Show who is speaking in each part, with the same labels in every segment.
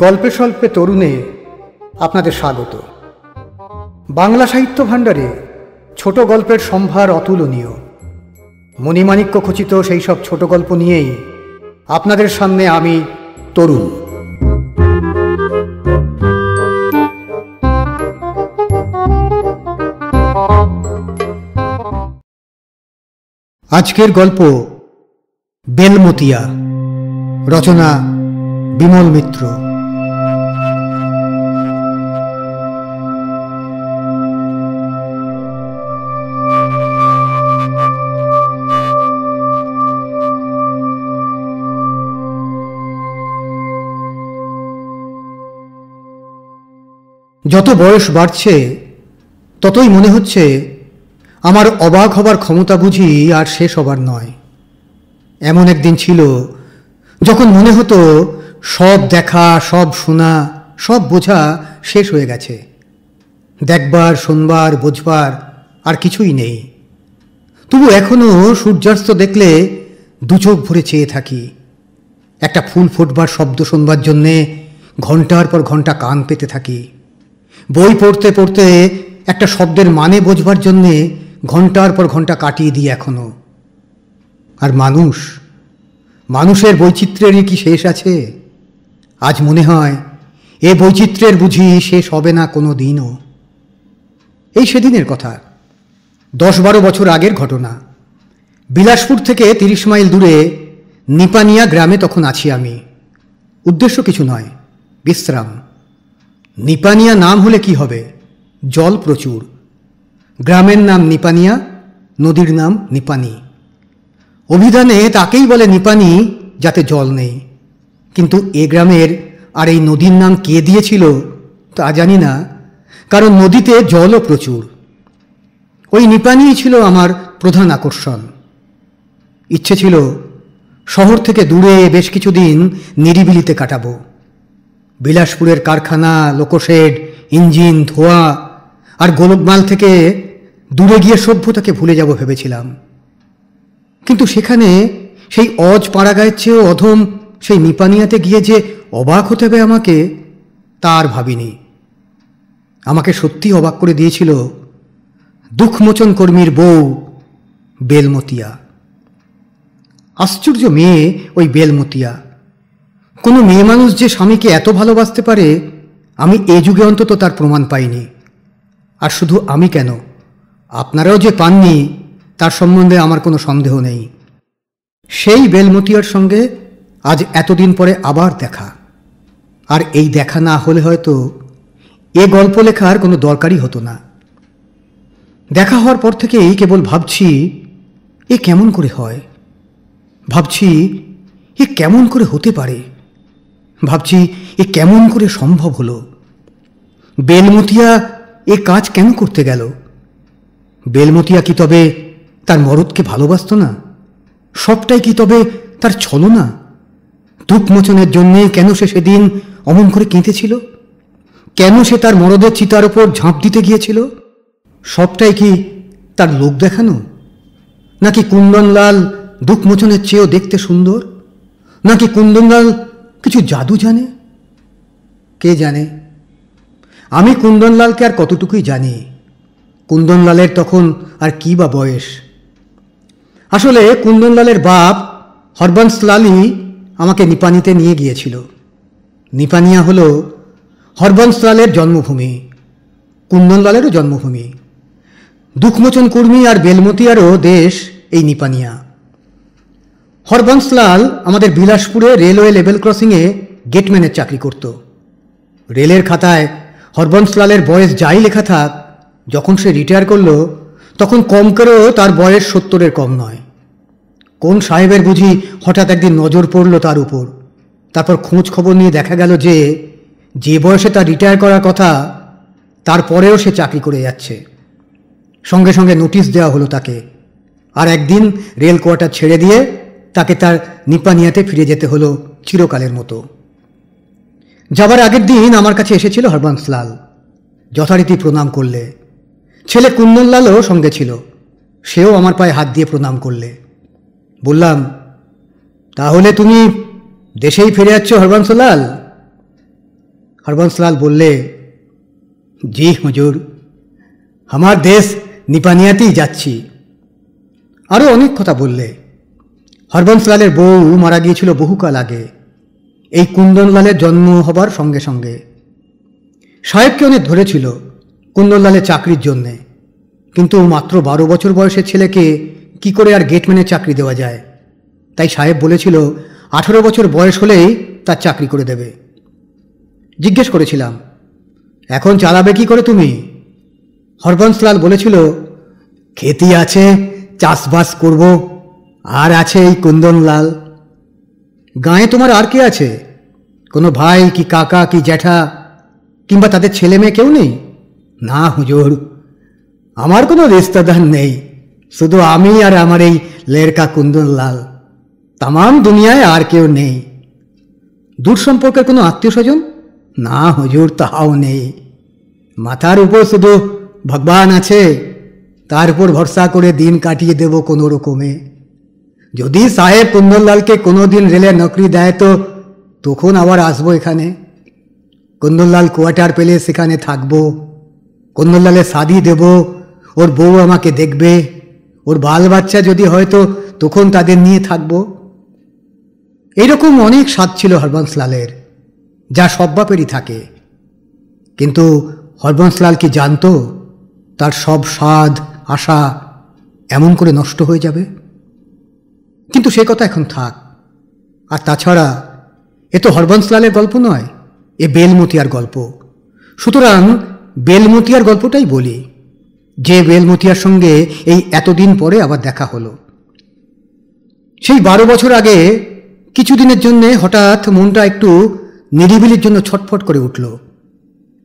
Speaker 1: গল্পে স্বল্পে তরুণে আপনাদের স্বাগত। বাংলা সাহিত্য ভাণ্ডারে ছোট গল্পের সম্ভার অতুলনীয়। মণিমাণিক্য খচিত সেই সব ছোট গল্প নিয়েই আপনাদের সামনে আমি তরুণ। আজকের গল্প বেলমতিয়া, রচনা বিমল মিত্র। যত বয়স বাড়ছে ততই মনে হচ্ছে আমার অবাক হবার ক্ষমতা বুঝি আর শেষ হবার নয়। এমন একদিন ছিল যখন মনে হতো সব দেখা, সব শোনা, সব বোঝা শেষ হয়ে গেছে। দেখবার, শুনবার, বোঝবার আর কিছুই নেই। তবু এখনো সূর্যাস্ত দেখলে দু চোখ ভরে চেয়ে থাকি। একটা ফুল ফুটবার শব্দ শুনবার জন্যে ঘন্টার পর ঘন্টা কান পেতে থাকি। বই পড়তে পড়তে একটা শব্দের মানে বোঝবার জন্যে ঘন্টার পর ঘন্টা কাটিয়ে দিই এখনো। আর মানুষের বৈচিত্র্যেরই কি শেষ আছে? আজ মনে হয় এ বৈচিত্র্যের বুঝি শেষ হবে না কোনো দিনও। এই সেদিনের কথা, 10-12 বছর আগের ঘটনা। বিলাসপুর থেকে 30 মাইল দূরে নিপানিয়া গ্রামে তখন আছি আমি। উদ্দেশ্য কিছু নয়, বিশ্রাম। নিপানিয়া নাম হলে কি হবে? জল প্রচুর। গ্রামের নাম নিপানিয়া, নদীর নাম নিপানি। অভিধানে তাকেই বলে নিপানি যাতে জল নেই। কিন্তু এ গ্রামের আর এই নদীর নাম কে দিয়েছিল তা জানি না, কারণ নদীতে জলও প্রচুর। ওই নিপানিই ছিল আমার প্রধান আকর্ষণ। ইচ্ছে ছিল শহর থেকে দূরে বেশ কিছুদিন নিরিবিলিতে কাটাবো। বিলাসপুরের কারখানা, লোকোশেড, ইঞ্জিন, ধোঁয়া আর গোলকমাল থেকে দূরে গিয়ে সভ্যতাকে ভুলে যাব ভেবেছিলাম। কিন্তু সেখানে সেই অজ পাড়াগাঁয়ের চেয়েও অধম সেই নিপানিয়াতে গিয়ে যে অবাক হতে হবে আমাকে, তার ভাবিনি। আমাকে সত্যি অবাক করে দিয়েছিল দুঃখমোচন কর্মীর বউ বেলমতিয়া। আশ্চর্য মেয়ে ওই বেলমতিয়া। কোনো মেয়ে মানুষ যে স্বামীকে এত ভালোবাসতে পারে, আমি এ যুগে অন্তত তার প্রমাণ পাইনি। আর শুধু আমি কেন, আপনারাও যে পাননি তার সম্বন্ধে আমার কোনো সন্দেহ নেই। সেই বেলমতিয়ার সঙ্গে আজ এতদিন পরে আবার দেখা। আর এই দেখা না হলে হয়তো এ গল্প লেখার কোনো দরকারই হতো না। দেখা হওয়ার পর থেকেই কেবল ভাবছি এ কেমন করে হয়, ভাবছি এ কেমন করে হতে পারে, ভাবছি এ কেমন করে সম্ভব হলো। বেলমতিয়া এ কাজ কেন করতে গেল? বেলমতিয়া কি তবে তার মরদকে ভালোবাসত না? সবটাই কি তবে তার ছলনা? দুঃখমোচনের জন্যে কেন সে সেদিন অমন করে কেঁদেছিল? কেন সে তার মরদের চিতার ওপর ঝাঁপ দিতে গিয়েছিল? সবটাই কি তার লোক দেখানো? নাকি কুন্দনলাল দুঃখমোচনের চেয়েও দেখতে সুন্দর? নাকি কুন্দনলাল কিছু জাদু জানে? কে জানে? আমি কুন্দনলালকে আর কতটুকুই জানি। কুন্দনলালের তখন আর কি বা বয়স। আসলে কুন্দনলালের বাপ হরবংশলালই আমাকে নিপানিতে নিয়ে গিয়েছিল। নিপানিয়া হল হরবংশলালের জন্মভূমি, কুন্দনলালেরও জন্মভূমি। দুঃখমোচন কর্মী আর বেলমতিয়ারও দেশ এই নিপানিয়া। হরবংশলাল আমাদের বিলাসপুরে রেলওয়ে লেভেল ক্রসিংয়ে গেটম্যানের চাকরি করত। রেলের খাতায় হরবংশলালের বয়স যাই লেখা থাক, যখন সে রিটায়ার করল তখন কম করেও তার বয়স 70-এর কম নয়। কোন সাহেবের বুঝি হঠাৎ একদিন নজর পড়ল তার উপর। তারপর খোঁজ খবর নিয়ে দেখা গেল যে বয়সে তার রিটায়ার করার কথা, তারপরেও সে চাকরি করে যাচ্ছে। সঙ্গে সঙ্গে নোটিশ দেওয়া হলো তাকে, আর একদিন রেল কোয়ার্টার ছেড়ে দিয়ে তাকে তার নিপানিয়াতে ফিরে যেতে হলো চিরকালের মতো। যাবার আগের দিন আমার কাছে এসেছিল হরবংশলাল। যথারীতি প্রণাম করলে। ছেলে কুন্দনলালও সঙ্গে ছিল, সেও আমার পায়ে হাত দিয়ে প্রণাম করলে। বললাম, তাহলে তুমি দেশেই ফিরে যাচ্ছ হরবংশলাল? হরবংশলাল বললে, জি হুজুর, আমার দেশ নিপানিয়াতেই যাচ্ছি। আরও অনেক কথা বললে। হরবংশলালের বউ মারা গিয়েছিল বহুকাল আগে, এই কুন্দনলালের জন্ম হবার সঙ্গে সঙ্গে। সাহেবকে অনেক ধরেছিল কুন্দনলালের চাকরির জন্যে, কিন্তু মাত্র 12 বছর বয়সের ছেলেকে কি করে আর গেটম্যানের চাকরি দেওয়া যায়। তাই সাহেব বলেছিল 18 বছর বয়স হলেই তার চাকরি করে দেবে। জিজ্ঞেস করেছিলাম, এখন চালাবে কি করে তুমি? হরবংশলাল বলেছিল, খেতি আছে, চাষবাস করব, আর আছে এই কুন্দনলাল। গাঁয়ে তোমার আর কে আছে? কোনো ভাই কি কাকা কি জ্যাঠা কিংবা তাদের ছেলে মেয়ে কেউ নেই? না হুজুর, আমার কোনো রিশতেদার নেই, শুধু আমি আর আমার এই লেরকা কুন্দনলাল। তামাম দুনিয়ায় আর কেউ নেই। দূর সম্পর্কের কোনো আত্মীয় স্বজন? না হুজুর, তাহাও নেই। মাথার উপর শুধু ভগবান আছে, তার উপর ভরসা করে দিন কাটিয়ে দেব কোনো রকমে। যদি সাহেব কুন্দনলালকে কোনোদিন রেলে নকরি দেয় তো তখন আবার আসবো এখানে। কুন্দনলাল কোয়ার্টার পেলে সেখানে থাকবো। কুন্দনলালের শাদি দেব, ওর বউ আমাকে দেখবে, ওর বাল বাচ্চা যদি হয়তো তখন তাদের নিয়ে থাকবো। এইরকম অনেক স্বাদ ছিল হরবংশলালের, যা সব বাপেরই থাকে। কিন্তু হরবংশলাল কি জানতো তার সব স্বাদ আশা এমন করে নষ্ট হয়ে যাবে? কিন্তু সে কথা এখন থাক। আর তাছাড়া এ তো হরবংশলালের গল্প নয়, এ বেলমতিয়ার গল্প। সুতরাং বেলমতিয়ার গল্পটাই বলি, যে বেলমতিয়ার সঙ্গে এই এতদিন পরে আবার দেখা হলো। সেই 12 বছর আগে কিছুদিনের জন্যে হঠাৎ মনটা একটু নিরিবিলির জন্য ছটফট করে উঠল।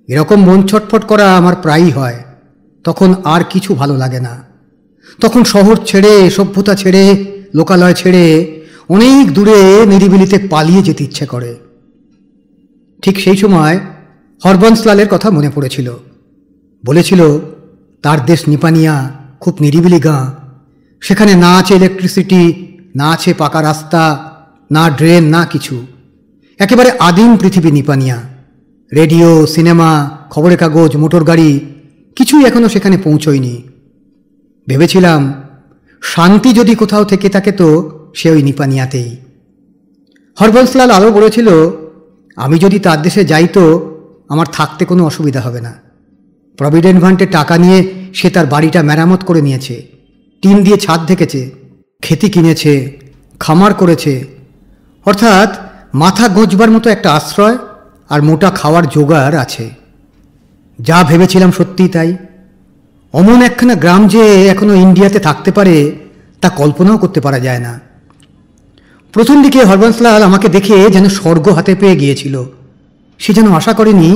Speaker 1: এরকম মন ছটফট করা আমার প্রায়ই হয়। তখন আর কিছু ভালো লাগে না। তখন শহর ছেড়ে, সভ্যতা ছেড়ে, লোকালয় ছেড়ে অনেক দূরে নিরিবিলিতে পালিয়ে যেতে ইচ্ছে করে। ঠিক সেই সময় হরবংশলালের কথা মনে পড়েছিল। বলেছিল তার দেশ নিপানিয়া খুব নিরিবিলি গাঁ। সেখানে না আছে ইলেকট্রিসিটি, না আছে পাকা রাস্তা, না ড্রেন, না কিছু। একেবারে আদিম পৃথিবী নিপানিয়া। রেডিও, সিনেমা, খবরের কাগজ, মোটর গাড়ি কিছুই এখনো সেখানে পৌঁছয়নি। ভেবেছিলাম শান্তি যদি কোথাও থেকে থাকে তো সে ওই নিপানিয়াতেই। হরবংশলাল আরও বলেছিল, আমি যদি তার দেশে যাই তো আমার থাকতে কোনো অসুবিধা হবে না। প্রভিডেন্ট ফান্ডে টাকা নিয়ে সে তার বাড়িটা মেরামত করে নিয়েছে, টিন দিয়ে ছাদ ঢেকেছে, খেতি কিনেছে, খামার করেছে। অর্থাৎ মাথা গোঁজবার মতো একটা আশ্রয় আর মোটা খাওয়ার জোগাড় আছে। যা ভেবেছিলাম সত্যিই তাই। অমন একখানা গ্রাম যে এখনো ইন্ডিয়াতে থাকতে পারে তা কল্পনাও করতে পারা যায় না। প্রথম দিকে হরবংশলাল আমাকে দেখে যেন স্বর্গ হাতে পেয়ে গিয়েছিল। সে যেন আশা করেনি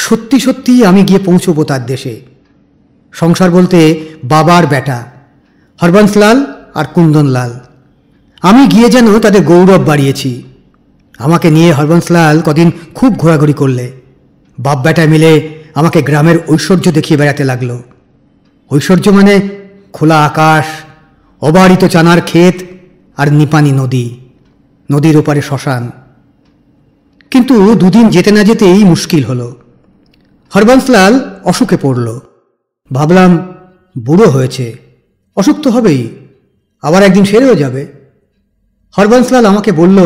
Speaker 1: সত্যি সত্যি আমি গিয়ে পৌঁছবো তার দেশে। সংসার বলতে বাবার বেটা হরবংশলাল আর কুন্দনলাল। আমি গিয়ে যেন তাদের গৌরব বাড়িয়েছি। আমাকে নিয়ে হরবংশলাল কদিন খুব ঘোরাঘুরি করলে। বাপ বেটা মিলে আমাকে গ্রামের ঐশ্বর্য দেখিয়ে বেড়াতে লাগলো। ঐশ্বর্য মানে খোলা আকাশ, অবারিত চানার ক্ষেত আর নিপানি নদী, নদীর ওপারে শ্মশান। কিন্তু দুদিন যেতে না যেতেই মুশকিল হলো। হরবংশলাল অসুখে পড়ল। ভাবলাম বুড়ো হয়েছে, অসুখ তো হবেই, আবার একদিন সেরেও যাবে। হরবংশলাল আমাকে বলল,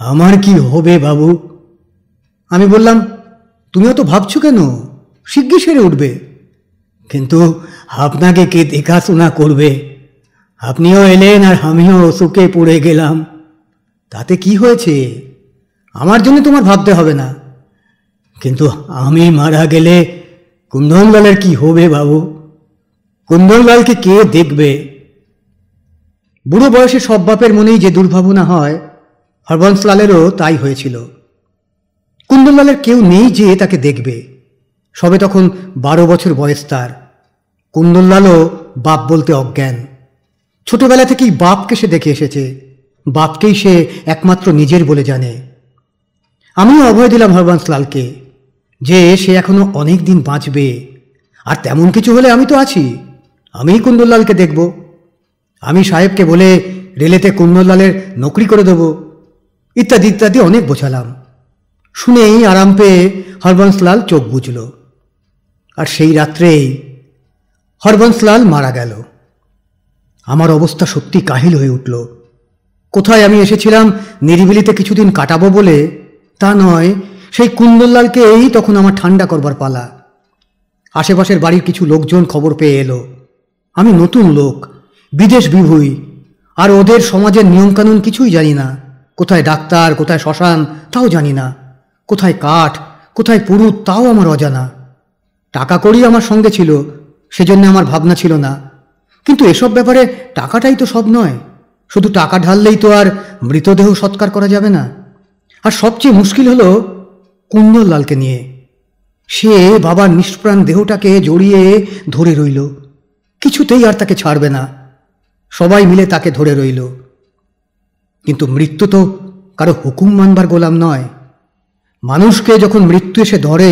Speaker 1: আমার কি হবে বাবু? আমি বললাম, তুমিও তো ভাবছো কেন, শিগগির সেরে উঠবে। কিন্তু আপনাকে কে দেখাশোনা করবে? আপনিও এলেন আর আমিও অসুখে পড়ে গেলাম, তাতে কি হয়েছে? আমার জন্য তোমার ভাবতে হবে না। কিন্তু আমি মারা গেলে কুন্দনলালের কি হবে বাবু? কুন্দনলালকে কে দেখবে? বুড়ো বয়সে সব বাপের মনেই যে দুর্ভাবনা হয়, হরবংশলালেরও তাই হয়েছিল। কুন্দনলালের কেউ নেই যে তাকে দেখবে। সবে তখন 12 বছর বয়স তার। কুন্দনলালও বাপ বলতে অজ্ঞান। ছোটবেলা থেকেই বাপকে সে দেখে এসেছে, বাপকেই সে একমাত্র নিজের বলে জানে। আমিও অভয় দিলাম হরবংশলালকে যে সে এখনো অনেক দিন বাঁচবে, আর তেমন কিছু হলে আমি তো আছি, আমিই কুন্দনলালকে দেখব। আমি সাহেবকে বলে রেলেতে কুন্দনলালের নকরি করে দেব, ইত্যাদি ইত্যাদি অনেক বোঝালাম। শুনেই আরাম পেয়ে হরবংশলাল চোখ বুজল। আর সেই রাত্রেই হরবংশলাল মারা গেল। আমার অবস্থা সত্যি কাহিল হয়ে উঠল। কোথায় আমি এসেছিলাম নিরিবিলিতে কিছুদিন কাটাবো বলে, তা নয়, সেই কুন্দনলালকেই তখন আমার ঠান্ডা করবার পালা। আশেপাশের বাড়ির কিছু লোকজন খবর পেয়ে এলো। আমি নতুন লোক, বিদেশ বিভূই, আর ওদের সমাজের নিয়মকানুন কিছুই জানি না। কোথায় ডাক্তার, কোথায় শ্মশান তাও জানি না, কোথায় কাঠ, কোথায় পুরুত তাও আমার অজানা। টাকা কড়ি আমার সঙ্গে ছিল, সেজন্য আমার ভাবনা ছিল না। কিন্তু এসব ব্যাপারে টাকাটাই তো সব নয়। শুধু টাকা ঢাললেই তো আর মৃতদেহ সৎকার করা যাবে না। আর সবচেয়ে মুশকিল হলো কুন্দনলালকে নিয়ে। সে বাবার নিষ্প্রাণ দেহটাকে জড়িয়ে ধরে রইল, কিছুতেই আর তাকে ছাড়বে না। সবাই মিলে তাকে ধরে রইল। কিন্তু মৃত্যু তো কারো হুকুম মানবার গোলাম নয়। মানুষকে যখন মৃত্যু এসে ধরে,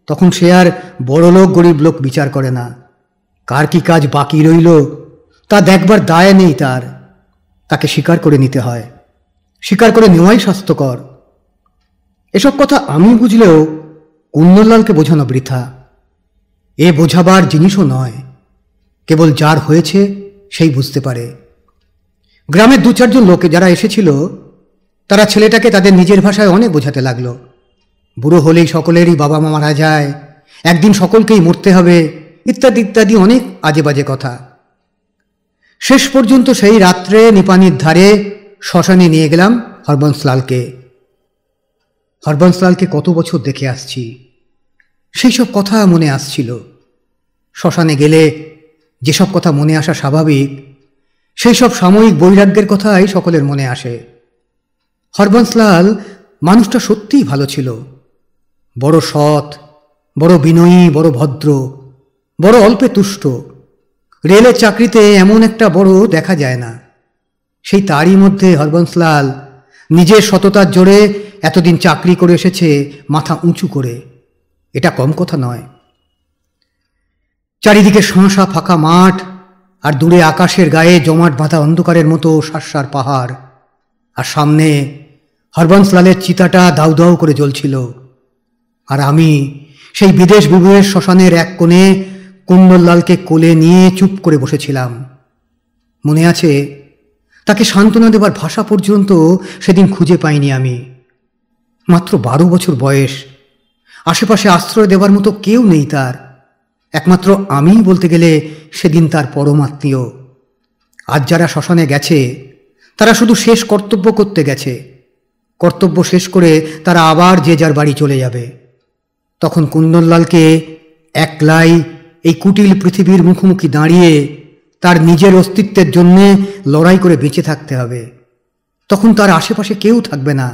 Speaker 1: তখন সে আর বড়লোক গরিব লোক বিচার করে না। কার কি কাজ বাকি রইল তা দেখবার দায় নেই তার। তাকে স্বীকার করে নিতে হয়, স্বীকার করে নেওয়াই স্বাস্থ্যকর। এসব কথা আমি বুঝলেও কুন্দনলালকে বোঝানো বৃথা। এ বোঝাবার জিনিসও নয়, কেবল যার হয়েছে সেই বুঝতে পারে। গ্রামের দু চারজন লোকে যারা এসেছিল, তারা ছেলেটাকে তাদের নিজের ভাষায় অনেক বোঝাতে লাগলো। বুড়ো হলেই সকলেরই বাবা মা মারা যায়, একদিন সকলকেই মরতে হবে, ইত্যাদি ইত্যাদি অনেক আজে বাজে কথা। শেষ পর্যন্ত সেই রাত্রে নিপানির ধারে শ্মশানে নিয়ে গেলাম হরবংশলালকে। হরবংশলালকে কত বছর দেখে আসছি, সেই সব কথা মনে আসছিল। শ্মশানে গেলে যেসব কথা মনে আসা স্বাভাবিক, সেই সব সাময়িক বৈরাগ্যের কথাই সকলের মনে আসে। হরবংশলাল মানুষটা সত্যিই ভালো ছিল। বড় সৎ, বড় বিনয়ী, বড় ভদ্র, বড় অল্পে তুষ্ট। রেলের চাকরিতে এমন একটা বড় দেখা যায় না। সেই তারই মধ্যে হরবংশলাল নিজের সততার জোরে এতদিন চাকরি করে এসেছে মাথা উঁচু করে। এটা কম কথা নয়। চারিদিকে শাঁসা ফাঁকা মাঠ, আর দূরে আকাশের গায়ে জমাট বাঁধা অন্ধকারের মতো শাসার পাহাড়, আর সামনে হরবংশলালের চিতাটা দাউ দাউ করে জ্বলছিল। আর আমি সেই বিদেশ বিভূয়ের শ্মশানের এক কোণে কুন্দনলালকে কোলে নিয়ে চুপ করে বসেছিলাম। মনে আছে, তাকে সান্ত্বনা দেবার ভাষা পর্যন্ত সেদিন খুঁজে পাইনি আমি। মাত্র 12 বছর বয়স, আশেপাশে আশ্রয় দেবার মতো কেউ নেই তার। একমাত্র আমিই বলতে গেলে সেদিন তার পরমাত্মীয়। আজ যারা শ্মশানে গেছে, তারা শুধু শেষ কর্তব্য করতে গেছে। কর্তব্য শেষ করে তারা আবার যে যার বাড়ি চলে যাবে। তখন কুন্দনলালকে একলাই এই কুটিল পৃথিবীর মুখোমুখি দাঁড়িয়ে তার নিজের অস্তিত্বের জন্য লড়াই করে বেঁচে থাকতে হবে। তখন তার আশেপাশে কেউ থাকবে না।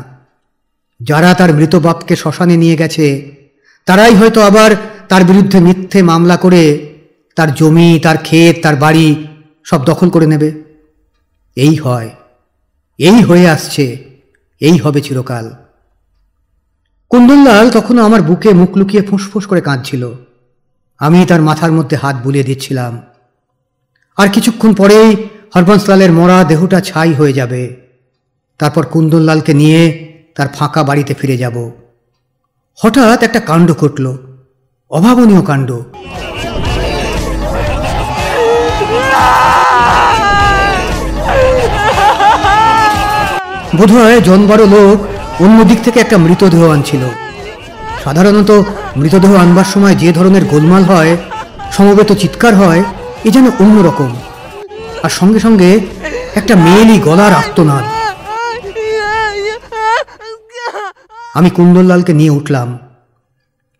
Speaker 1: যারা তার মৃত বাপকে শ্মশানে নিয়ে গেছে, তারাই হয়তো আবার তার বিরুদ্ধে মিথ্যে মামলা করে তার জমি, তার ক্ষেত, তার বাড়ি সব দখল করে নেবে। এই হয়, এই হয়ে আসছে, এই হবে চিরকাল। কুন্দনলাল তখনও আমার বুকে মুখ লুকিয়ে ফুঁসফুঁস করে কাঁদছিল। আমি তার মাথার মধ্যে হাত বুলিয়ে দিচ্ছিলাম। আর কিছুক্ষণ পরেই হরবংশলালের মরা দেহটা ছাই হয়ে যাবে। তারপর কুন্দনলালকে নিয়ে তার ফাঁকা বাড়িতে ফিরে যাব। হঠাৎ একটা কাণ্ড ঘটল, অভাবনীয় কাণ্ড। বোধহয় জনবারো লোক অন্য দিক থেকে একটা মৃতদেহ আনছিল। সাধারণত মৃতদেহ আনবার সময় যে ধরনের গোলমাল হয়, সমবেত চিৎকার হয়, এ যেন অন্যরকম। আর সঙ্গে সঙ্গে একটা মেয়েলি গলার আর্তনাদ। আমি কুন্দনলালকে নিয়ে উঠলাম।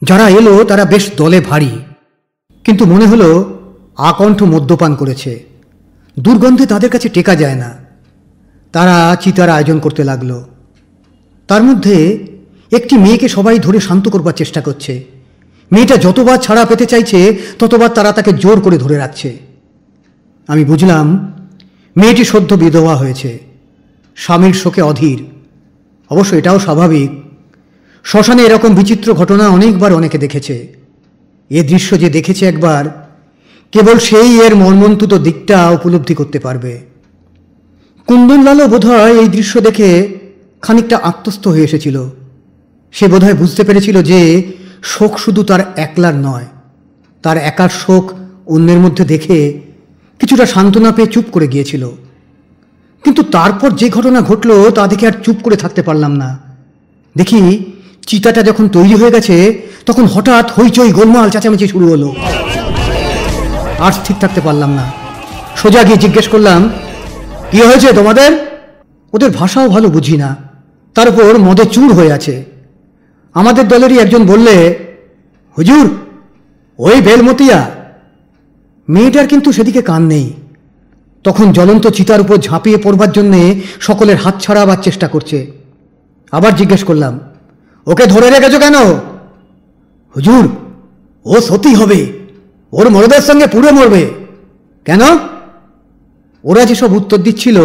Speaker 1: যারা এলো তারা বেশ দলে ভারী, কিন্তু মনে হলো আকণ্ঠ মদ্যপান করেছে। দুর্গন্ধে তাদের কাছে টেকা যায় না। তারা চিতার আয়োজন করতে লাগলো। তার মধ্যে একটি মেয়েকে সবাই ধরে শান্ত করবার চেষ্টা করছে। মেয়েটা যতবার ছাড়া পেতে চাইছে, ততবার তারা তাকে জোর করে ধরে রাখছে। আমি বুঝলাম মেয়েটি সদ্য বিধবা হয়েছে, স্বামীর শোকে অধীর। অবশ্য এটাও স্বাভাবিক। শ্মশানে এরকম বিচিত্র ঘটনা অনেকবার অনেকে দেখেছে। এ দৃশ্য যে দেখেছে একবার, কেবল সেই এর মর্মন্তুদ দিকটা উপলব্ধি করতে পারবে। কুন্দনলালও বোধহয় এই দৃশ্য দেখে খানিকটা আত্মস্থ হয়ে এসেছিল। সে বোধহয় বুঝতে পেরেছিল যে শোক শুধু তার একলার নয়, তার একার শোক অন্যের মধ্যে দেখে কিছুটা সান্ত্বনা পেয়ে চুপ করে গিয়েছিল। কিন্তু তারপর যে ঘটনা ঘটল তা দেখে আর চুপ করে থাকতে পারলাম না। দেখি চিতাটা যখন তৈরি হয়ে গেছে তখন হঠাৎ হইচই গোলমাল চেঁচামেচি শুরু হলো। আর স্থির থাকতে পারলাম না, সোজা গিয়ে জিজ্ঞেস করলাম, কি হয়েছে তোমাদের? ওদের ভাষাও ভালো বুঝি না, তার উপর মদে চুর হয়ে আছে। আমাদের দলেরই একজন বললে, হুজুর ওই বেলমতিয়া। মেয়েটার কিন্তু সেদিকে কান নেই, তখন জ্বলন্ত চিতার উপর ঝাঁপিয়ে পড়বার জন্যে সকলের হাত ছাড়াবার চেষ্টা করছে। আবার জিজ্ঞেস করলাম, ওকে ধরে রেখেছ কেন? হুজুর ও সতী হবে, ওর মরদের সঙ্গে পুড়ে মরবে। কেন? ওরা যেসব উত্তর দিচ্ছিল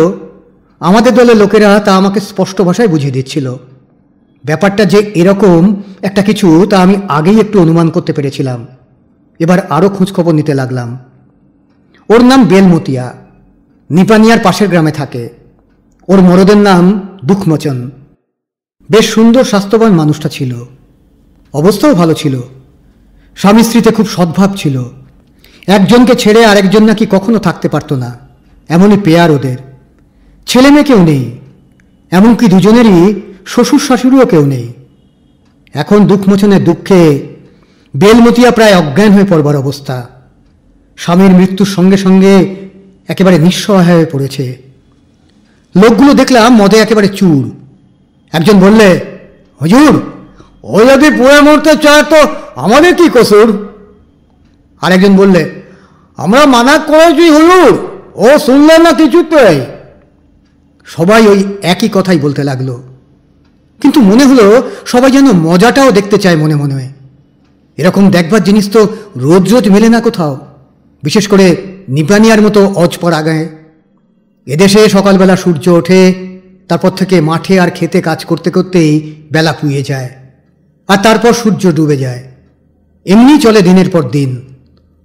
Speaker 1: আমাদের দলের লোকেরা তা আমাকে স্পষ্ট ভাষায় বুঝিয়ে দিচ্ছিল। ব্যাপারটা যে এরকম একটা কিছু তা আমি আগেই একটু অনুমান করতে পেরেছিলাম। এবার আরও খোঁজখবর নিতে লাগলাম। ওর নাম বেলমতিয়া, নিপানিয়ার পাশের গ্রামে থাকে। ওর মরদের নাম দুঃখমোচন। বেশ সুন্দর স্বাস্থ্যবান মানুষটা ছিল, অবস্থাও ভালো ছিল। স্বামী স্ত্রীতে খুব সদ্ভাব ছিল। একজনকে ছেড়ে আরেকজন নাকি কখনো থাকতে পারত না, এমনই পেয়ার ওদের। ছেলে মেয়ে কেউ নেই, এমনকি দুজনেরই শ্বশুর শাশুড়িও কেউ নেই। এখন দুঃখমোচনের দুঃখে বেলমতিয়া প্রায় অজ্ঞান হয়ে পড়বার অবস্থা। স্বামীর মৃত্যুর সঙ্গে সঙ্গে একেবারে নিঃসহায় হয়ে পড়েছে। লোকগুলো দেখলাম মদে একেবারে চুর। একজন বললে, হুজুর ও যদি পুড়ে মরতে চায় তো আমাদের কি কসুর? আরেকজন বললে, আমরা মানা করেছি হুজুর, ও শুনলেন না কিছুতেই। সবাই ওই একই কথাই বলতে লাগলো, কিন্তু মনে হলো সবাই যেন মজাটাও দেখতে চায় মনে মনে। এরকম দেখবার জিনিস তো রোজ রোজ মেলে না কোথাও, বিশেষ করে নিপানিয়ার মতো অজপড়া গায়ে। এদেশে সকালবেলা সূর্য ওঠে, তারপর থেকে মাঠে আর খেতে কাজ করতে করতেই বেলা পুয়ে যায়, আর তারপর সূর্য ডুবে যায়। এমনি চলে দিনের পর দিন।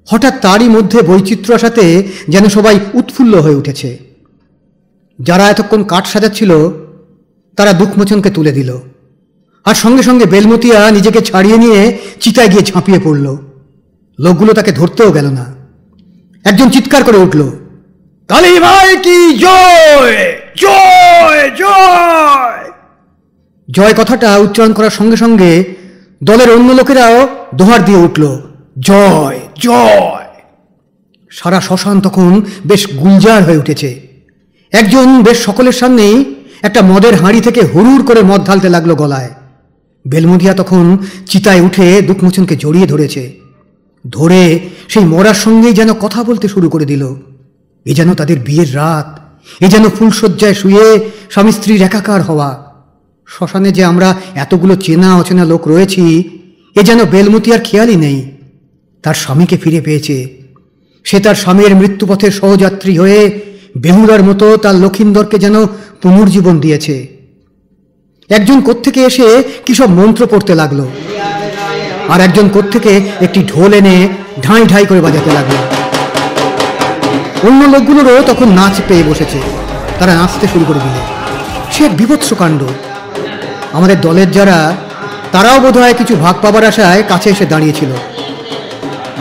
Speaker 1: হঠাৎ তারই মধ্যে বৈচিত্র্য আসাতে যেন সবাই উৎফুল্ল হয়ে উঠেছে। যারা এতক্ষণ কাঠ সাজাচ্ছিল তারা দুঃখমোচনকে তুলে দিল, আর সঙ্গে সঙ্গে বেলমতিয়া নিজেকে ছাড়িয়ে নিয়ে চিতায় গিয়ে ঝাঁপিয়ে পড়ল। লোকগুলো তাকে ধরতেও গেল না। একজন চিৎকার করে উঠল, কালী মাই কি জয়, জয় জয়। জয় কথাটা উচ্চারণ করার সঙ্গে সঙ্গে দলের অন্য লোকেরাও দোহার দিয়ে উঠল, জয় জয়। সারা শ্মশান তখন বেশ গুলজার হয়ে উঠেছে। একজন বেশ সকলের সামনেই একটা মদের হাঁড়ি থেকে হুড়ুর করে মদ ঢালতে লাগলো গলায়। বেলমতিয়া তখন চিতায় উঠে দুঃখমোচনকে জড়িয়ে ধরেছে। ধরে সেই মরার সঙ্গেই যেন কথা বলতে শুরু করে দিল। এ যেন তাদের বিয়ের রাত, এ যেন ফুলশয্যায় শুয়ে স্বামী স্ত্রীর একাকার হওয়া। শ্মশানে যে আমরা এতগুলো চেনা অচেনা লোক রয়েছি এ যেন বেলমতিয়ার খেয়ালই নেই। তার স্বামীকে ফিরে পেয়েছে। সে তার স্বামীর মৃত্যুপথের সহযাত্রী হয়ে বেহুলার মতো তার লক্ষিন্দরকে যেন পুনর্জীবন দিয়েছে। একজন কোত্থেকে এসে কি সব মন্ত্র পড়তে লাগলো, আর একজন কোত্থেকে একটি ঢোল এনে ঢাই ঢাই করে বাজাতে লাগলো। অন্য লোকগুলোরও তখন নাচ পেয়ে বসেছে, তারা নাচতে শুরু করে দিল। সে এক বিভৎস কাণ্ড। আমাদের দলের যারা, তারাও বোধহয় কিছু ভাগ পাবার আশায় কাছে এসে দাঁড়িয়েছিল।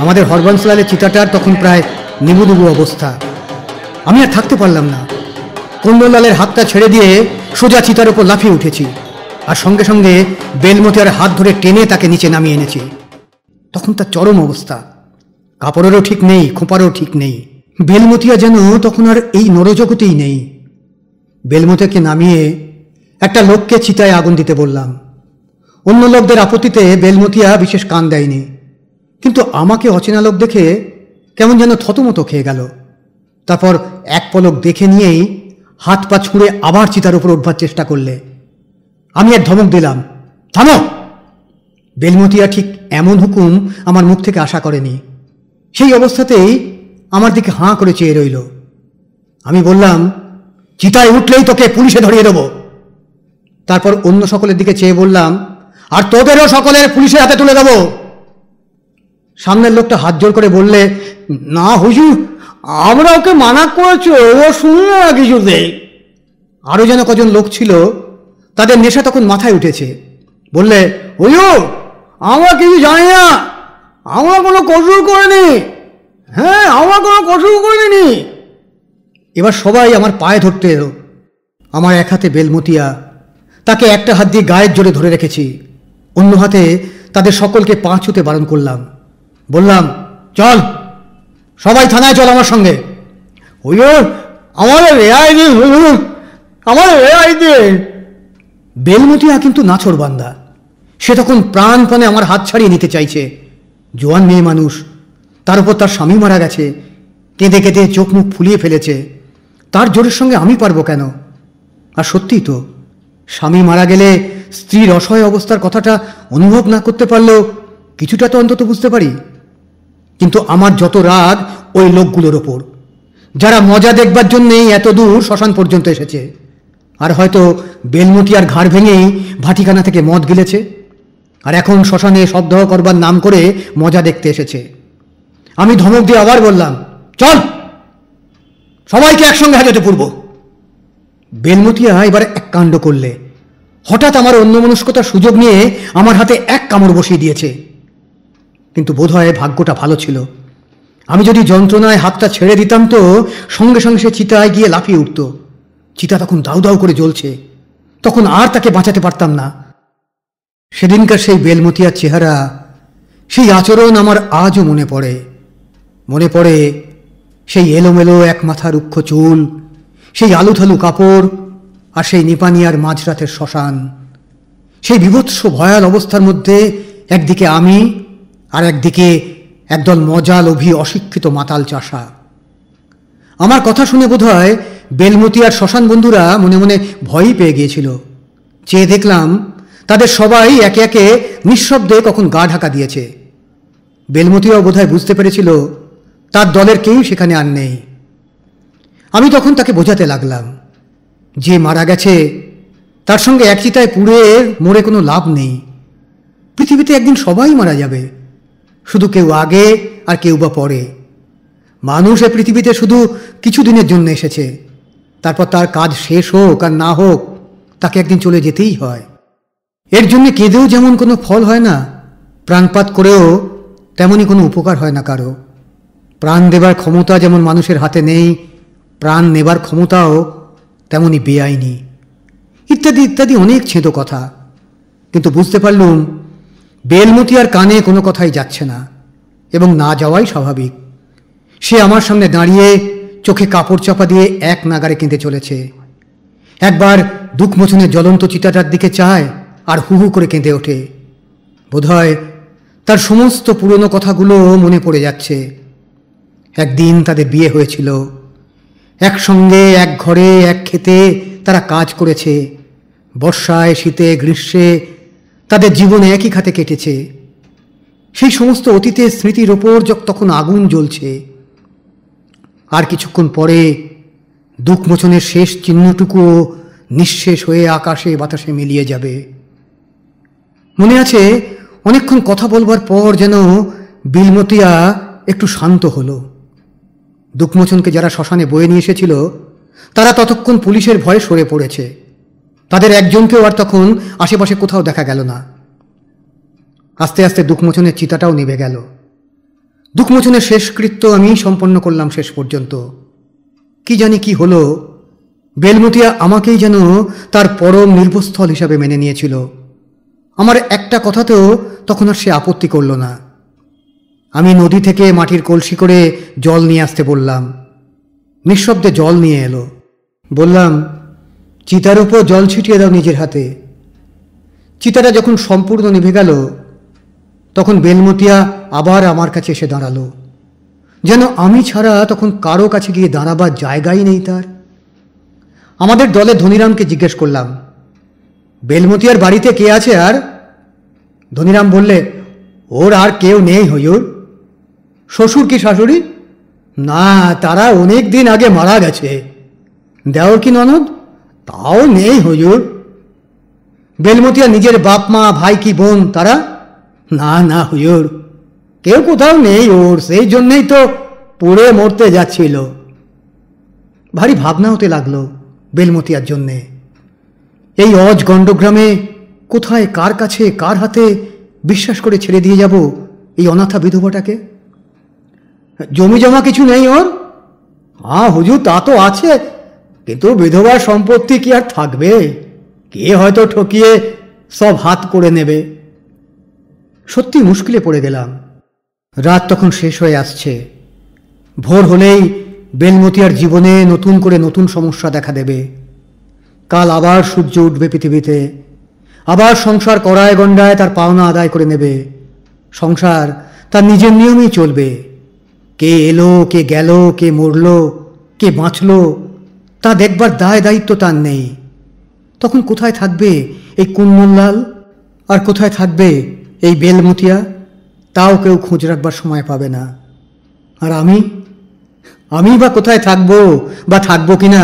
Speaker 1: আমাদের হরবংশলালের চিতাটার তখন প্রায় নিবুডুবু অবস্থা। আমি আর থাকতে পারলাম না। কুণ্ডলালের হাতটা ছেড়ে দিয়ে সোজা চিতার উপর লাফিয়ে উঠেছি, আর সঙ্গে সঙ্গে বেলমতিয়ার হাত ধরে টেনে তাকে নিচে নামিয়ে এনেছি। তখন তার চরম অবস্থা, কাপড়েরও ঠিক নেই, খোঁপারও ঠিক নেই। বেলমতিয়া যেন তখন আর এই নরজগতেই নেই। বেলমতিয়াকে নামিয়ে একটা লোককে চিতায় আগুন দিতে বললাম। অন্য লোকদের আপত্তিতে বেলমতিয়া বিশেষ কান দেয়নি, কিন্তু আমাকে অচেনা লোক দেখে কেমন যেন থতমতো খেয়ে গেল। তারপর এক পলক দেখে নিয়েই হাত পা ছুঁড়ে আবার চিতার উপর উঠবার চেষ্টা করলে। আমি এক ধমক দিলাম, থামো। বেলমতিয়া ঠিক এমন হুকুম আমার মুখ থেকে আশা করেনি। সেই অবস্থাতেই আমার দিকে হাঁ করে চেয়ে রইল। আমি বললাম, চিতায় উঠলেই তোকে পুলিশে ধরিয়ে দেব। তারপর অন্য সকলের দিকে চেয়ে বললাম, আর তোদেরও সকলের পুলিশের হাতে তুলে দেব। সামনের লোকটা হাত জোর করে বললে, না হুজুর, আমরা ওকে মানা করেছি, ও শুনল না কিছুতে। আরও যেন কজন লোক ছিল, তাদের নেশা তখন মাথায় উঠেছে। বললে, হুজুর আমরা কিছু জানি না, আমরা কোনো কসুর করিনি, হ্যাঁ আমরা কোনো কসুর করিনি। এবার সবাই আমার পায়ে ধরতে এলো। আমার এক হাতে বেলমতিয়া, তাকে একটা হাত দিয়ে গায়ের জোরে ধরে রেখেছি, অন্য হাতে তাদের সকলকে পা ছুঁতে বারণ করলাম। বললাম, চল সবাই থানায় চল আমার সঙ্গে। হুজুর আমাদের রেহাই দিন, হুজুর আমাদের রেহাই দিন। বেলমতিয়া কিন্তু নাছোড়বান্দা, সে তখন প্রাণপণে আমার হাত ছাড়িয়ে নিতে চাইছে। জোয়ান মেয়ে মানুষ, তার উপর তার স্বামী মারা গেছে, কেঁদে কেঁদে চোখ মুখ ফুলিয়ে ফেলেছে। তার জোরের সঙ্গে আমি পারবো কেন? আর সত্যিই তো, স্বামী মারা গেলে স্ত্রীর অসহায় অবস্থার কথাটা অনুভব না করতে পারলেও কিছুটা তো অন্তত বুঝতে পারি। কিন্তু আমার যত রাগ ওই লোকগুলোর ওপর, যারা মজা দেখবার জন্যেই এত দূর শ্মশান পর্যন্ত এসেছে, আর হয়তো বেলমতিয়ার ঘাড় ভেঙেই ভাটিখানা থেকে মদ গিলেছে, আর এখন শ্মশানে সপ্তাহ করবার নাম করে মজা দেখতে এসেছে। আমি ধমক দিয়ে আবার বললাম, চল সবাইকে একসঙ্গে হাজতে পূর্ব। বেলমতিয়া এবার এক কাণ্ড করলে, হঠাৎ আমার অন্যমনস্কতার সুযোগ নিয়ে আমার হাতে এক কামড় বসিয়ে দিয়েছে। কিন্তু বোধহয় ভাগ্যটা ভালো ছিল, আমি যদি যন্ত্রণায় হাতটা ছেড়ে দিতাম তো সঙ্গে সঙ্গে সে চিতায় গিয়ে লাফিয়ে উঠত। চিতা তখন দাউ দাউ করে জ্বলছে, তখন আর তাকে বাঁচাতে পারতাম না। সেদিনকার সেই বেলমতিয়ার চেহারা, সেই আচরণ আমার আজও মনে পড়ে। মনে পড়ে সেই এলোমেলো এক মাথা রুক্ষ চুল, সেই আলুথালু কাপড়, আর সেই নিপানিয়ার মাঝরাতের শ্মশান। সেই বিভৎস ভয়াল অবস্থার মধ্যে একদিকে আমি, আর একদিকে একদল মজা লোভী অশিক্ষিত মাতাল চাষা। আমার কথা শুনে বোধহয় বেলমতিয়ার শ্মশান বন্ধুরা মনে মনে ভয়ই পেয়ে গিয়েছিল। চেয়ে দেখলাম তাদের সবাই একে একে নিঃশব্দে কখন গা ঢাকা দিয়েছে। বেলমতিয়াও বোধহয় বুঝতে পেরেছিল তার দলের কেউ সেখানে আর নেই। আমি তখন তাকে বোঝাতে লাগলাম, যে মারা গেছে তার সঙ্গে এক চিতায় পুড়ে মরে কোনো লাভ নেই। পৃথিবীতে একদিন সবাই মারা যাবে, শুধু কেউ আগে আর কেউ বা পরে। মানুষ এ পৃথিবীতে শুধু কিছু দিনের জন্য এসেছে, তারপর তার কাজ শেষ হোক আর না হোক তাকে একদিন চলে যেতেই হয়। এর জন্য কেঁদেও যেমন কোনো ফল হয় না, প্রাণপাত করেও তেমনই কোনো উপকার হয় না কারো। প্রাণ দেবার ক্ষমতা যেমন মানুষের হাতে নেই, প্রাণ নেবার ক্ষমতাও তেমনই বেআইনি, ইত্যাদি ইত্যাদি অনেক ছেঁতো কথা। কিন্তু বুঝতে পারলুম বেলমতিয়ার কানে কোনো কথাই যাচ্ছে না, এবং না যাওয়াই স্বাভাবিক। সে আমার সামনে দাঁড়িয়ে চোখে কাপড় চাপা দিয়ে এক নাগারে কেঁদে চলেছে। একবার দুঃখমোচনের জ্বলন্ত চিতাটার দিকে চায় আর হু হু করে কেঁদে ওঠে। বোধহয় তার সমস্ত পুরনো কথাগুলো মনে পড়ে যাচ্ছে। একদিন তাদের বিয়ে হয়েছিল, একসঙ্গে এক ঘরে এক খেতে তারা কাজ করেছে। বর্ষায় শীতে গ্রীষ্মে তাদের জীবন একই খাতে কেটেছে। সেই সমস্ত অতীতের স্মৃতির ওপর তখন আগুন জ্বলছে। আর কিছুক্ষণ পরে দুঃখমোচনের শেষ চিহ্নটুকুও নিঃশেষ হয়ে আকাশে বাতাসে মিলিয়ে যাবে। মনে আছে অনেকক্ষণ কথা বলবার পর যেন বেলমতিয়া একটু শান্ত হলো। দুঃখমোচনকে যারা শ্মশানে বয়ে নিয়ে এসেছিল তারা ততক্ষণ পুলিশের ভয়ে সরে পড়েছে। তাদের একজনকেও আর তখন আশেপাশে কোথাও দেখা গেল না। আস্তে আস্তে দুঃখমোচনের চিতাটাও নিভে গেল। দুঃখমোচনের শেষকৃত্য আমি সম্পন্ন করলাম শেষ পর্যন্ত। কি জানি কি হলো, বেলমতিয়া আমাকেই যেন তার পরম নির্ভরস্থল হিসাবে মেনে নিয়েছিল। আমার একটা কথাতেও তখন আর সে আপত্তি করল না। আমি নদী থেকে মাটির কলসি করে জল নিয়ে আসতে বললাম। নিঃশব্দে জল নিয়ে এলো। বললাম, চিতার উপর জল ছিটিয়ে দাও নিজের হাতে। চিতাটা যখন সম্পূর্ণ নিভে গেল তখন বেলমতিয়া আবার আমার কাছে এসে দাঁড়ালো, যেন আমি ছাড়া তখন কারো কাছে গিয়ে দাঁড়াবার জায়গাই নেই তার। আমাদের দলে ধনীরামকে জিজ্ঞেস করলাম, বেলমতিয়ার বাড়িতে কে আছে আর? ধনীরাম বললে, ওর আর কেউ নেই হুজুর। শ্বশুর কি শাশুড়ি? না, তারা অনেক দিন আগে মারা গেছে। দেওর কি ননদ? তাও নেই হুজুর। বেলমতিয়া নিজের বাপ মা ভাই কি বোন তারা? না না হুজুর, কেউ কোথাও নেই ওর, সেই জন্যেই তো পুড়ে মরতে যাচ্ছিল। ভারী ভাবনা হতে লাগলো বেলমতিয়ার জন্যে। এই অজ গণ্ডগ্রামে কোথায়, কার কাছে, কার হাতে বিশ্বাস করে ছেড়ে দিয়ে যাব এই অনাথা বিধবাটাকে? জমি জমা কিছু নেই ওর? হ্যাঁ হুজুর, তা তো আছে, কিন্তু বিধবার সম্পত্তি কি আর থাকবে? কে হয়তো ঠকিয়ে সব হাত করে নেবে। সত্যি মুশকিলে পড়ে গেলাম। রাত তখন শেষ হয়ে আসছে। ভোর হলেই বেলমতিয়ার জীবনে নতুন করে নতুন সমস্যা দেখা দেবে। কাল আবার সূর্য উঠবে পৃথিবীতে, আবার সংসার কড়ায় গণ্ডায় তার পাওনা আদায় করে নেবে। সংসার তার নিজের নিয়মেই চলবে। কে এলো, কে গেল, কে মরল, কে বাঁচল, তা দেখবার দায় দায়িত্ব তার নেই। তখন কোথায় থাকবে এই কুনমুনলাল, আর কোথায় থাকবে এই বেলমতিয়া? তাও কেউ খোঁজ রাখবার সময় পাবে না। আর আমি বা কোথায় থাকবো, বা থাকবো কিনা,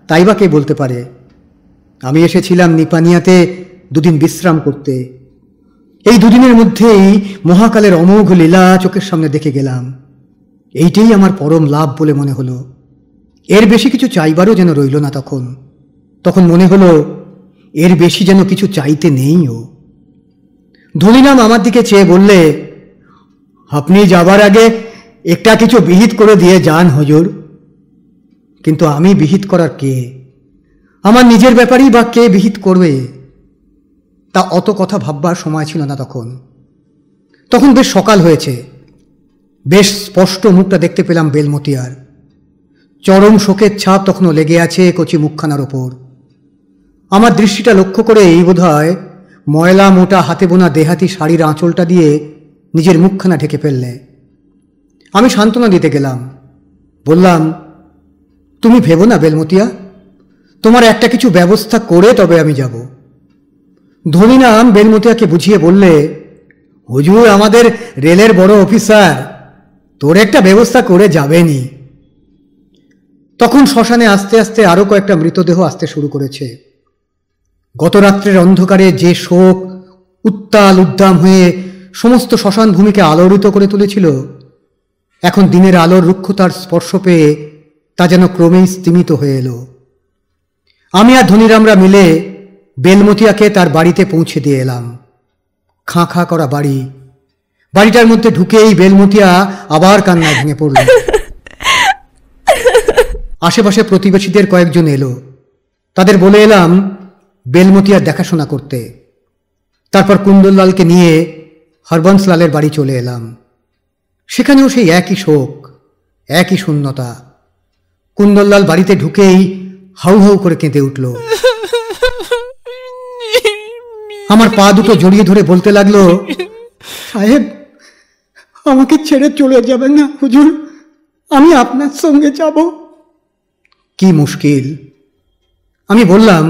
Speaker 1: তাই বা কে বলতে পারে? আমি এসেছিলাম নিপানিয়াতে দুদিন বিশ্রাম করতে। এই দুদিনের মধ্যেই মহাকালের অমোঘ লীলা চোখের সামনে দেখে গেলাম। এইটাই আমার পরম লাভ বলে মনে হলো। এর বেশি কিছু চাইবারও যেন রইল না। তখন মনে হলো এর বেশি যেন কিছু চাইতে নেইও। ধনীরাম আমার দিকে চেয়ে বললে, আপনি যাবার আগে একটা কিছু বিহিত করে দিয়ে যান হুজুর। কিন্তু আমি বিহিত করার কে? আমার নিজের ব্যাপারেই বা কে বিহিত করবে? তা অত কথা ভাববার সময় ছিল না তখন বেশ সকাল হয়েছে। বেশ স্পষ্ট মুখটা দেখতে পেলাম বেলমতিয়ার। চরম শোকের ছাপ তখনও লেগে আছে কচি মুখখানার ওপর। আমার দৃষ্টিটা লক্ষ্য করে এই বোধহয় ময়লা মোটা হাতে বোনা দেহাতি শাড়ির আঁচলটা দিয়ে নিজের মুখখানা ঢেকে ফেললে। আমি সান্ত্বনা দিতে গেলাম। বললাম, তুমি ভেবো না বেলমতিয়া, তোমার একটা কিছু ব্যবস্থা করে তবে আমি যাব। ধনীরাম বেলমতিয়াকে বুঝিয়ে বললে, হুজুর আমাদের রেলের বড় অফিসার, তোর একটা ব্যবস্থা করে যাবেনি। তখন শ্মশানে আস্তে আস্তে আরো কয়েকটা মৃতদেহ আসতে শুরু করেছে। গত রাত্রের অন্ধকারে যে শোক উত্তাল উদ্দাম হয়ে সমস্ত শ্মশান ভূমিকে আলোড়িত করে তুলেছিল, এখন দিনের আলোর রুক্ষতার স্পর্শ পেয়ে তা যেন ক্রমেই স্তিমিত হয়ে এলো। আমি আর ধনীরামরা মিলে বেলমতিয়াকে তার বাড়িতে পৌঁছে দিয়ে এলাম। খাঁ খাঁ করা বাড়ি। বাড়িটার মধ্যে ঢুকেই বেলমতিয়া আবার কান্নায় ভেঙে পড়ল। আশেপাশে প্রতিবেশীদের কয়েকজন এলো। তাদের বলে এলাম বেলমতিয়ার দেখাশোনা করতে। তারপর কুন্দনলালকে নিয়ে হরবংশলালের বাড়ি চলে এলাম। সেখানেও সেই একই শোক, একই শূন্যতা। কুন্দনলাল বাড়িতে ঢুকেই হাউ হাউ করে কেঁদে উঠল। আমার পা দুটো জড়িয়ে ধরে বলতে লাগলো, সাহেব আমাকে ছেড়ে চলে যাবেন না হুজুর, আমি আপনার সঙ্গে যাব। কি মুশকিল! আমি বললাম,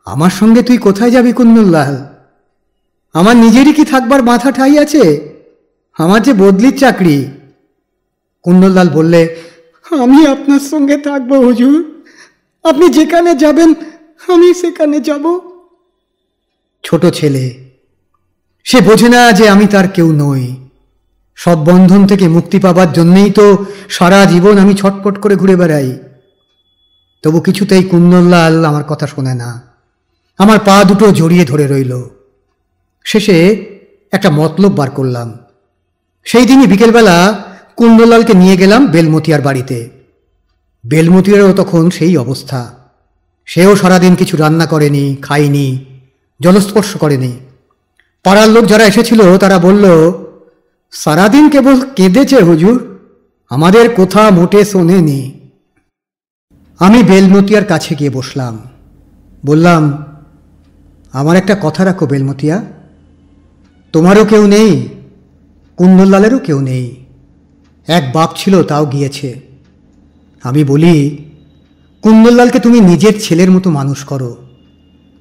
Speaker 1: আমার সঙ্গে তুই কোথায় যাবি কুন্দনলাল? আমার নিজেরই কি থাকবার মাথা ঠাই আছে? আমার যে বদলির চাকরি। কুন্দনলাল বললে, আমি আপনার সঙ্গে থাকবো হুজুর, আপনি যেখানে যাবেন আমি সেখানে যাব। ছোট ছেলে, সে বোঝে না যে আমি তার কেউ নই। সব বন্ধন থেকে মুক্তি পাবার জন্যেই তো সারা জীবন আমি ছটপট করে ঘুরে বেড়াই। তবু কিছুতেই কুন্দনলাল আমার কথা শোনে না। আমার পা দুটো জড়িয়ে ধরে রইল। শেষে একটা মতলব বার করলাম। সেই দিনই বিকেলবেলা কুন্দনলালকে নিয়ে গেলাম বেলমতিয়ার বাড়িতে। বেলমতিয়ারও তখন সেই অবস্থা। সেও সারাদিন কিছু রান্না করেনি, খায়নি, জলস্পর্শ করেনি। পাড়ার লোক যারা এসেছিল তারা বলল, সারাদিন কেবল কেঁদেছে হুজুর, আমাদের কথা মোটে শোনেনি। আমি বেলমতিয়ার কাছে গিয়ে বসলাম। বললাম, আমার একটা কথা রাখো বেলমতিয়া, তোমারও কেউ নেই, কুন্দনলালেরও কেউ নেই। এক বাপ ছিল, তাও গিয়েছে। আমি বলি, কুন্দনলালকে তুমি নিজের ছেলের মতো মানুষ করো।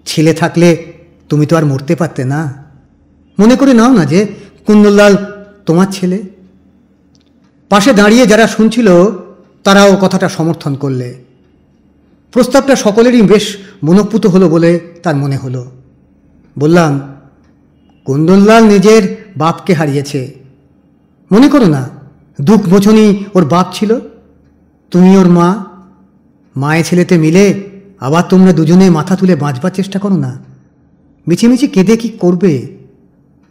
Speaker 1: ছেলে থাকলে তুমি তো আর মরতে পারতে না। মনে করে নাও না যে কুন্দনলাল তোমার ছেলে। পাশে দাঁড়িয়ে যারা শুনছিল তারাও কথাটা সমর্থন করলে। প্রস্তাবটা সকলেরই বেশ মনোপুত হলো বলে তার মনে হলো। বললাম, কুন্দনলাল নিজের বাপকে হারিয়েছে। মনে করো না, দুঃখ মোচনি ওর বাপ ছিল, তুমি ওর মা। মায়ে ছেলেতে মিলে আবার তোমরা দুজনে মাথা তুলে বাঁচবার চেষ্টা করো না। মিছিমিছি কেঁদে কি করবে?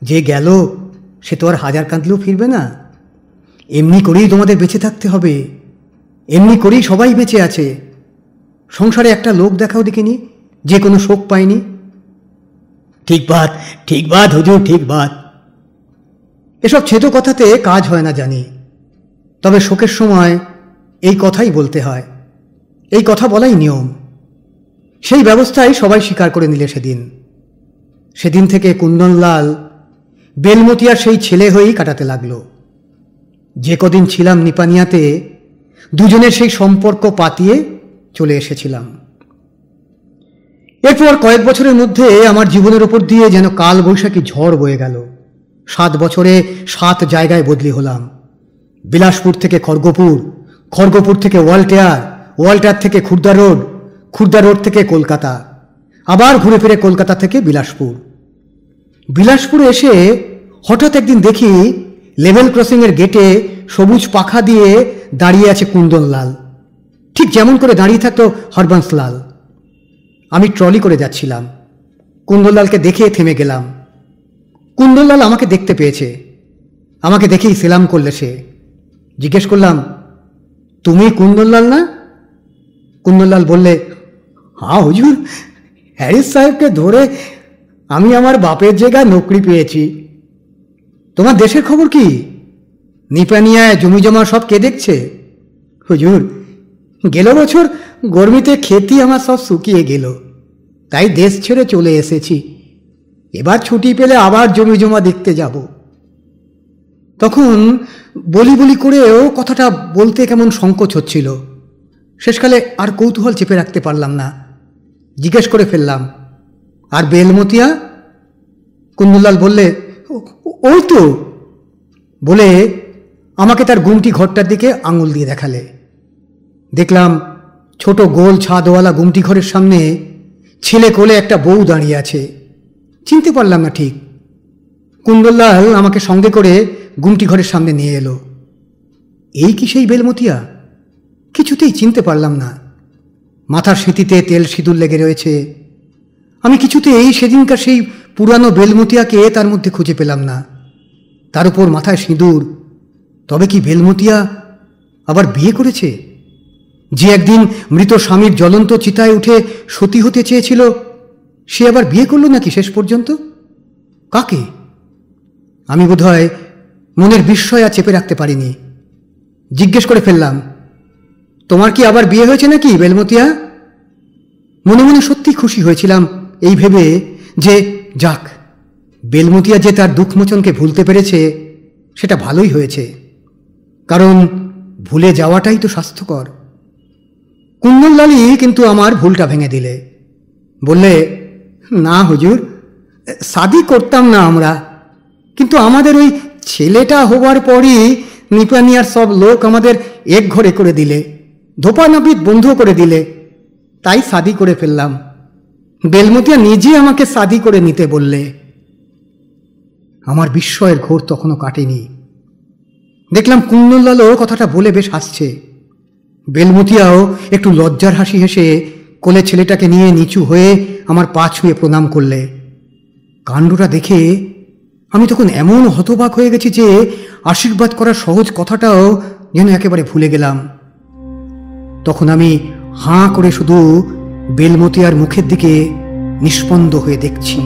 Speaker 1: যে গেল সে তো আর হাজার কাঁদলেও ফিরবে না। এমনি করেই তোমাদের বেঁচে থাকতে হবে, এমনি করেই সবাই বেঁচে আছে। সংসারে একটা লোক দেখাও দেখিনি যে কোনো শোক পায়নি। ঠিক বাত হুজুর, ঠিক বাত। এসব ছেতো কথাতে কাজ হয় না জানি, তবে শোকের সময় এই কথাই বলতে হয়, এই কথা বলাই নিয়ম। সেই ব্যবস্থাই সবাই স্বীকার করে নিলে সেদিন থেকে কুন্দনলাল বেলমতিয়ার সেই ছেলে হয়েই কাটাতে লাগলো। যে কদিন ছিলাম নিপানিয়াতে দুজনের সেই সম্পর্ক পাতিয়ে চলে এসেছিলাম। এরপর কয়েক বছরের মধ্যে আমার জীবনের ওপর দিয়ে যেন কাল বৈশাখী ঝড় বয়ে গেল। 7 বছরে 7 জায়গায় বদলি হলাম। বিলাসপুর থেকে খড়গপুর, খড়গপুর থেকে ওয়ালটেয়ার, ওয়ালটেয়ার থেকে খুর্দা রোড, খুর্দা রোড থেকে কলকাতা, আবার ঘুরে ফিরে কলকাতা থেকে বিলাসপুর। বিলাসপুরে এসে হঠাৎ একদিন দেখি লেভেল ক্রসিংয়ের গেটে সবুজ পাখা দিয়ে দাঁড়িয়ে আছে কুন্দনলাল, ঠিক যেমন করে দাঁড়িয়ে থাকতো হরবংশলাল। আমি ট্রলি করে যাচ্ছিলাম, কুন্দনলালকে দেখে থেমে গেলাম। কুন্দনলাল আমাকে দেখতে পেয়েছে, আমাকে দেখেই সেলাম করলে সে। জিজ্ঞেস করলাম, তুমি কুন্দনলাল না? কুন্দনলাল বললে, হ্যাঁ হুজুর, হ্যারিস সাহেবকে ধরে আমি আমার বাপের জায়গায় নৌকরি পেয়েছি। তোমার দেশের খবর কি? নিপানিয়ায় জমি জমা সব কে দেখছে? হুজুর, গেল বছর গরমিতে খেতি আমার সব শুকিয়ে গেল, তাই দেশ ছেড়ে চলে এসেছি। এবার ছুটি পেলে আবার জমি জমা দেখতে যাব। তখন বলি করেও কথাটা বলতে কেমন সংকোচ হচ্ছিল। শেষকালে আর কৌতূহল চেপে রাখতে পারলাম না, জিজ্ঞেস করে ফেললাম, আর বেলমতিয়া? কুন্দনলাল বললে, ওই তো, বলে আমাকে তার গুমটি ঘরটার দিকে আঙুল দিয়ে দেখালে। দেখলাম ছোট গোল ছাদওয়ালা গুমটি ঘরের সামনে ছেলে কোলে একটা বউ দাঁড়িয়ে আছে। চিনতে পারলাম না ঠিক। কুন্দনলাল আমাকে সঙ্গে করে গুমটি ঘরের সামনে নিয়ে এলো। এই কি সেই বেলমতিয়া? কিছুতেই চিনতে পারলাম না। মাথার সিঁথিতে তেল সিঁদুর লেগে রয়েছে। আমি কিছুতেই সেদিনকার সেই পুরানো বেলমতিয়াকে তার মধ্যে খুঁজে পেলাম না। তার উপর মাথায় সিঁদুর। তবে কি বেলমতিয়া আবার বিয়ে করেছে? যে একদিন মৃত স্বামীর জ্বলন্ত চিতায় উঠে সতী হতে চেয়েছিল, সে আবার বিয়ে করলো নাকি শেষ পর্যন্ত? কাকে? আমি বোধহয় মনের বিস্ময় আর চেপে রাখতে পারিনি। জিজ্ঞেস করে ফেললাম, তোমার কি আবার বিয়ে হয়েছে নাকি বেলমতিয়া? মনে মনে সত্যি খুশি হয়েছিলাম এই ভেবে যে যাক, বেলমতিয়া যে তার দুঃখমোচনকে ভুলতে পেরেছে সেটা ভালোই হয়েছে, কারণ ভুলে যাওয়াটাই তো স্বাস্থ্যকর। কুন্দনলালই কিন্তু আমার ভুলটা ভেঙে দিলে। বললে, না হুজুর, শাদি করতাম না আমরা, কিন্তু আমাদের ওই ছেলেটা হবার পরই নিপানিয়ার সব লোক আমাদের এক ঘরে করে দিলে, ধোপানাপিত বন্ধ করে দিলে, তাই শাদি করে ফেললাম। বেলমতিয়া নিজে আমাকে শাদি করে নিতে বললে। আমার বিস্ময়ের ঘোর তখনও কাটেনি। দেখলাম কুন্দনলালও কথাটা বলে বেশ হাসছে। বেলমতিয়াও একটু লজ্জার হাসি হেসে কোলে ছেলেটাকে নিয়ে নিচু হয়ে আমার পা ছুঁয়ে প্রণাম করলে। কাণ্ডটা দেখে আমি তখন এমন হতবাক হয়ে গেছি যে আশীর্বাদ করার সহজ কথাটাও যেন একেবারে ভুলে গেলাম। তখন আমি হাঁ করে শুধু বেলমতিয়ার মুখের দিকে নিস্পন্দ হয়ে দেখছি।